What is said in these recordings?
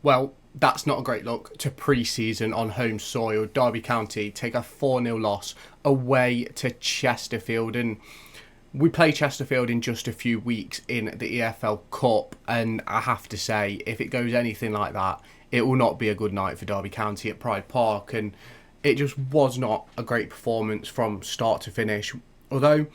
Well, that's not a great look to pre-season on home soil. Derby County take a 4-0 loss away to Chesterfield, and we play Chesterfield in just a few weeks in the EFL Cup, and I have to say, if it goes anything like that, it will not be a good night for Derby County at Pride Park, and it just was not a great performance from start to finish. Although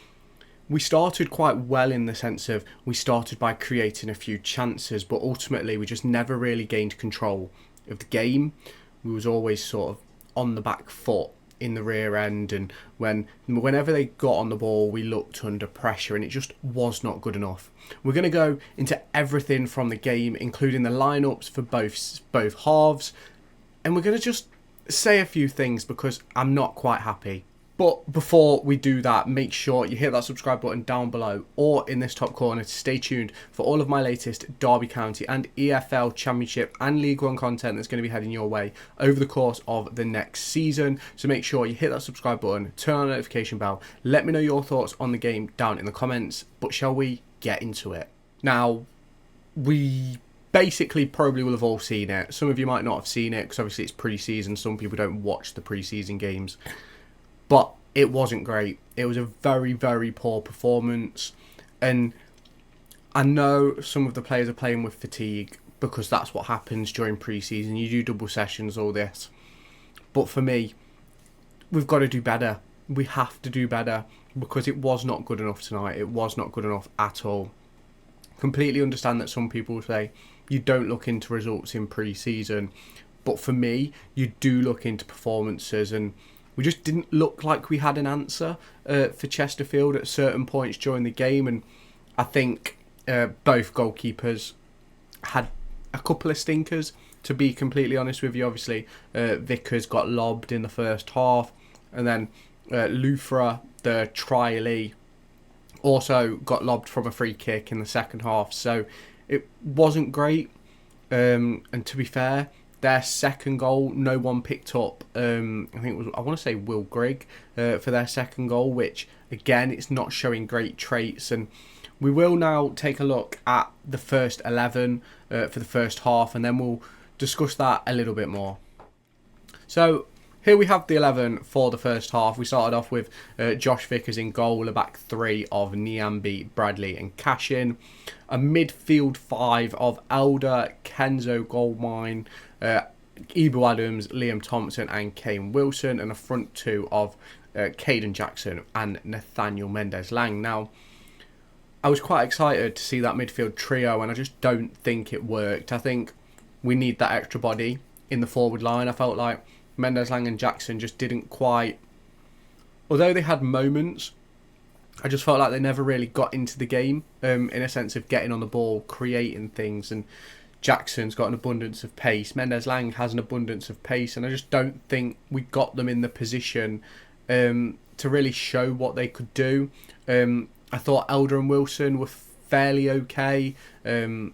we started quite well in the sense of we started by creating a few chances, but ultimately we just never really gained control of the game. We was always sort of on the back foot in the rear end, and whenever they got on the ball, we looked under pressure, and it just was not good enough. We're going to go into everything from the game, including the lineups for both halves, and we're going to just say a few things because I'm not quite happy. But before we do that, make sure you hit that subscribe button down below or in this top corner to stay tuned for all of my latest Derby County and EFL Championship and League One content that's going to be heading your way over the course of the next season. So make sure you hit that subscribe button, turn on the notification bell, let me know your thoughts on the game down in the comments. But shall we get into it? Now, we basically probably will have all seen it. Some of you might not have seen it because obviously it's pre-season. Some people don't watch the pre-season games. But it wasn't great. It was a very, very poor performance. And I know some of the players are playing with fatigue because that's what happens during pre-season. You do double sessions, all this. But for me, we've got to do better. We have to do better because it was not good enough tonight. It was not good enough at all. Completely understand that some people say you don't look into results in pre-season. But for me, you do look into performances, and we just didn't look like we had an answer for Chesterfield at certain points during the game. And I think both goalkeepers had a couple of stinkers, to be completely honest with you. Obviously, Vickers got lobbed in the first half. And then Lufra, the trialee, also got lobbed from a free kick in the second half. So it wasn't great. And to be fair, their second goal, no one picked up. I think it was, I want to say, Will Grigg for their second goal, which again, it's not showing great traits. And we will now take a look at the first 11 for the first half, and then we'll discuss that a little bit more. So here we have the 11 for the first half. We started off with Josh Vickers in goal, a back three of Niambi, Bradley and Cashin, a midfield five of Elder, Kenzo, Goldmine, Ibu Adams, Liam Thompson and Kane Wilson, and a front two of Caden Jackson and Nathaniel Mendez-Lang. Now, I was quite excited to see that midfield trio, and I just don't think it worked. I think we need that extra body in the forward line. I felt like Mendez-Lang and Jackson just didn't quite, although they had moments, I just felt like they never really got into the game in a sense of getting on the ball, creating things. And Jackson's got an abundance of pace. Mendez-Lang has an abundance of pace, and I just don't think we got them in the position to really show what they could do. I thought Elder and Wilson were fairly okay. Didn't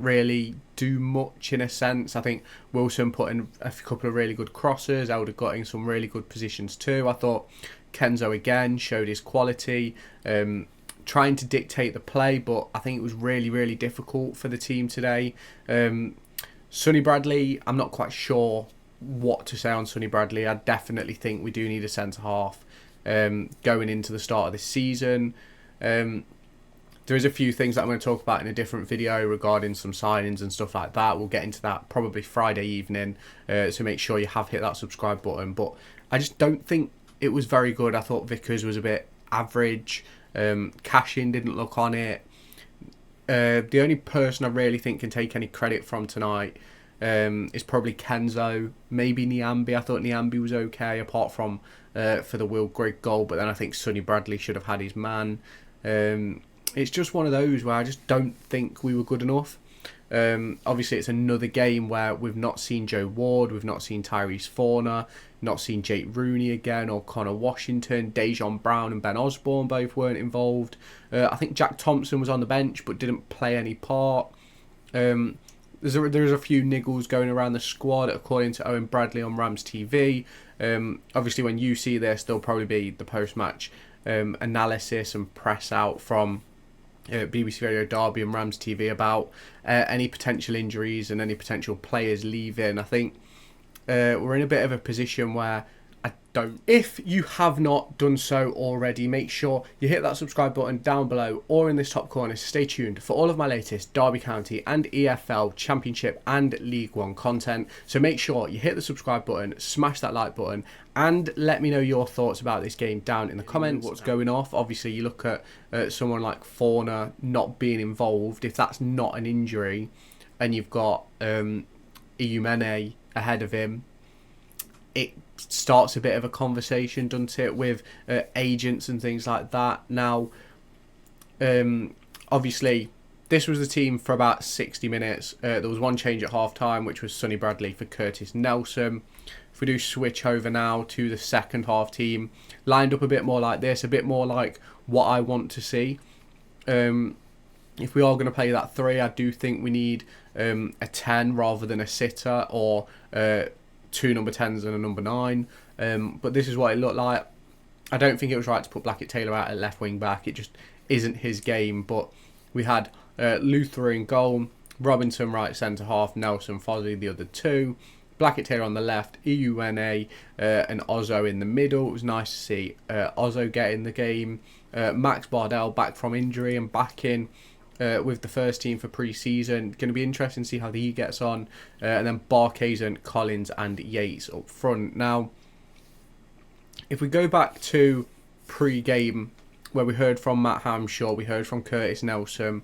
really do much in a sense. I think Wilson put in a couple of really good crosses. Elder got in some really good positions too. I thought Kenzo again showed his quality, trying to dictate the play, but I think it was really, really difficult for the team today. Sonny Bradley, I'm not quite sure what to say on Sonny Bradley. I definitely think we do need a centre-half going into the start of this season. There is a few things that I'm going to talk about in a different video regarding some signings and stuff like that. We'll get into that probably Friday evening, so make sure you have hit that subscribe button. But I just don't think it was very good. I thought Vickers was a bit average. Cashin didn't look on it. The only person I really think can take any credit from tonight is probably Kenzo, maybe Niambi. I thought Niambi was okay, apart from for the Will Grigg goal, but then I think Sonny Bradley should have had his man. It's just one of those where I just don't think we were good enough. Obviously, it's another game where we've not seen Joe Ward, we've not seen Tyrese Forner, not seen Jake Rooney again, or Connor Washington. Dejon Brown and Ben Osborne both weren't involved. I think Jack Thompson was on the bench but didn't play any part. There's a few niggles going around the squad, according to Owen Bradley on Rams TV. Obviously, when you see this, there'll probably be the post-match analysis and press out from BBC Radio Derby and Rams TV about any potential injuries and any potential players leaving. I think we're in a bit of a position where I don't. If you have not done so already, make sure you hit that subscribe button down below or in this top corner. Stay tuned for all of my latest Derby County and EFL Championship and League One content. So make sure you hit the subscribe button, smash that like button, and let me know your thoughts about this game down in the comments. What's going off? Obviously, you look at someone like Fauna not being involved. If that's not an injury, and you've got Iyumene ahead of him, it starts a bit of a conversation, doesn't it, with agents and things like that. Now, obviously, this was the team for about 60 minutes. There was one change at half-time, which was Sonny Bradley for Curtis Nelson. If we do switch over now to the second half team, lined up a bit more like this, a bit more like what I want to see. If we are going to play that 3, I do think we need a 10 rather than a sitter, or 2 number 10s and a number 9. But this is what it looked like. I don't think it was right to put Blackett-Taylor out at left wing back. It just isn't his game. But we had Luther in goal, Robinson right centre half, Nelson, Fozzie the other 2, Blackett-Taylor on the left, Iyumene and Ozoh in the middle. It was nice to see Ozoh get in the game. Max Bardell back from injury and back in with the first team for pre-season. Going to be interesting to see how he gets on. And then Barkhuizen, Collins and Yates up front. Now, if we go back to pre-game, where we heard from Matt Hamshaw, we heard from Curtis Nelson,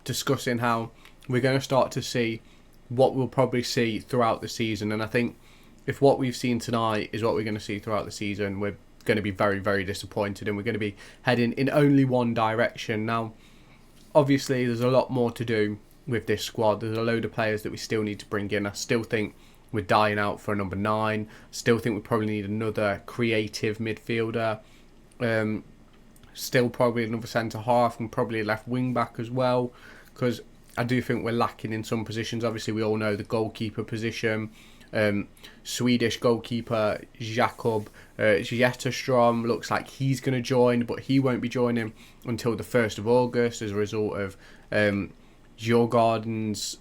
discussing how we're going to start to see what we'll probably see throughout the season. And I think if what we've seen tonight is what we're going to see throughout the season, we're going to be very, very disappointed, and we're going to be heading in only one direction. Now, obviously, there's a lot more to do with this squad. There's a load of players that we still need to bring in. I still think we're dying out for a number 9. Still think we probably need another creative midfielder. Still probably another centre half and probably a left wing back as well, because I do think we're lacking in some positions. Obviously, we all know the goalkeeper position. Swedish goalkeeper Jakob Zetterstrom looks like he's going to join, but he won't be joining until the 1st of August as a result of Djurgården's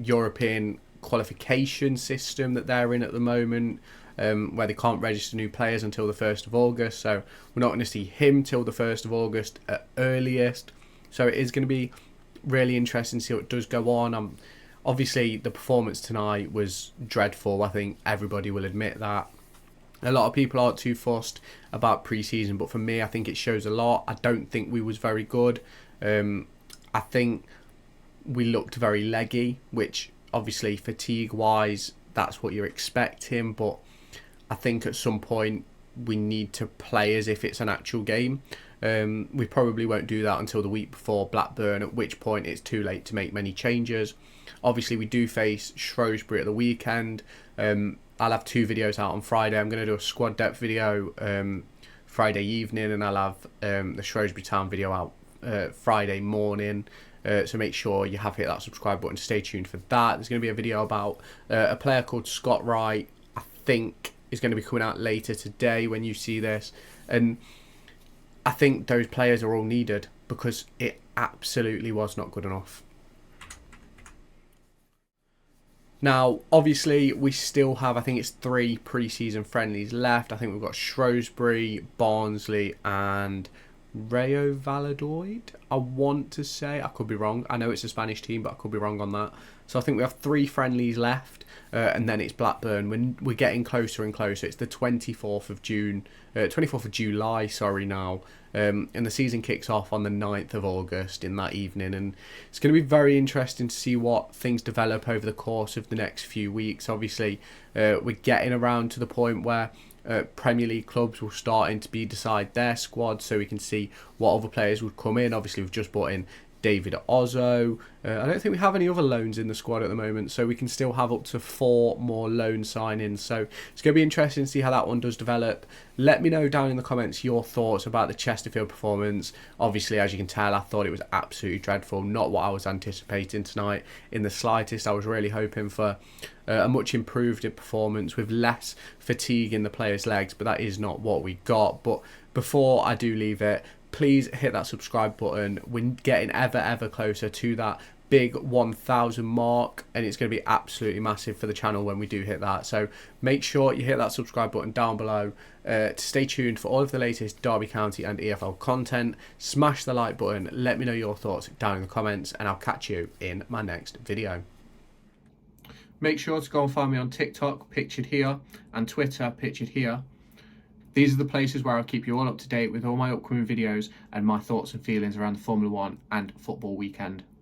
European qualification system that they're in at the moment, where they can't register new players until the 1st of August. So we're not going to see him till the 1st of August at earliest. So it is going to be really interesting to see what does go on. Obviously, the performance tonight was dreadful. I think everybody will admit that. A lot of people aren't too fussed about pre-season, but for me, I think it shows a lot. I don't think we was very good. I think we looked very leggy, which obviously fatigue-wise, that's what you're expecting. But I think at some point we need to play as if it's an actual game. We probably won't do that until the week before Blackburn, at which point it's too late to make many changes. Obviously, we do face Shrewsbury at the weekend. I'll have 2 videos out on Friday. I'm going to do a squad depth video Friday evening, and I'll have the Shrewsbury Town video out Friday morning. So make sure you have hit that subscribe button to stay tuned for that. There's going to be a video about a player called Scott Wright, I think is going to be coming out later today when you see this. And I think those players are all needed, because it absolutely was not good enough. Now, obviously, we still have, I think it's 3 pre-season friendlies left. I think we've got Shrewsbury, Barnsley and Rayo Valladolid, I want to say. I could be wrong. I know it's a Spanish team, but I could be wrong on that. So I think we have 3 friendlies left, and then it's Blackburn. We're getting closer and closer. It's the 24th of June, 24th of July, sorry, now. And the season kicks off on the 9th of August in that evening. And it's going to be very interesting to see what things develop over the course of the next few weeks. Obviously, we're getting around to the point where Premier League clubs will starting to decide their squad, so we can see what other players would come in. Obviously, we've just brought in David Ozoh. I don't think we have any other loans in the squad at the moment, so we can still have up to 4 more loan signings. So it's going to be interesting to see how that one does develop. Let me know down in the comments your thoughts about the Chesterfield performance. Obviously, as you can tell, I thought it was absolutely dreadful. Not what I was anticipating tonight in the slightest. I was really hoping for a much improved performance with less fatigue in the players' legs, but that is not what we got. But before I do leave it, please hit that subscribe button. We're getting ever closer to that big 1,000 mark, and it's going to be absolutely massive for the channel when we do hit that. So make sure you hit that subscribe button down below to stay tuned for all of the latest Derby County and EFL content. Smash the like button, let me know your thoughts down in the comments, and I'll catch you in my next video. Make sure to go and find me on TikTok, pictured here, and Twitter, pictured here. These are the places where I'll keep you all up to date with all my upcoming videos and my thoughts and feelings around the Formula 1 and football weekend.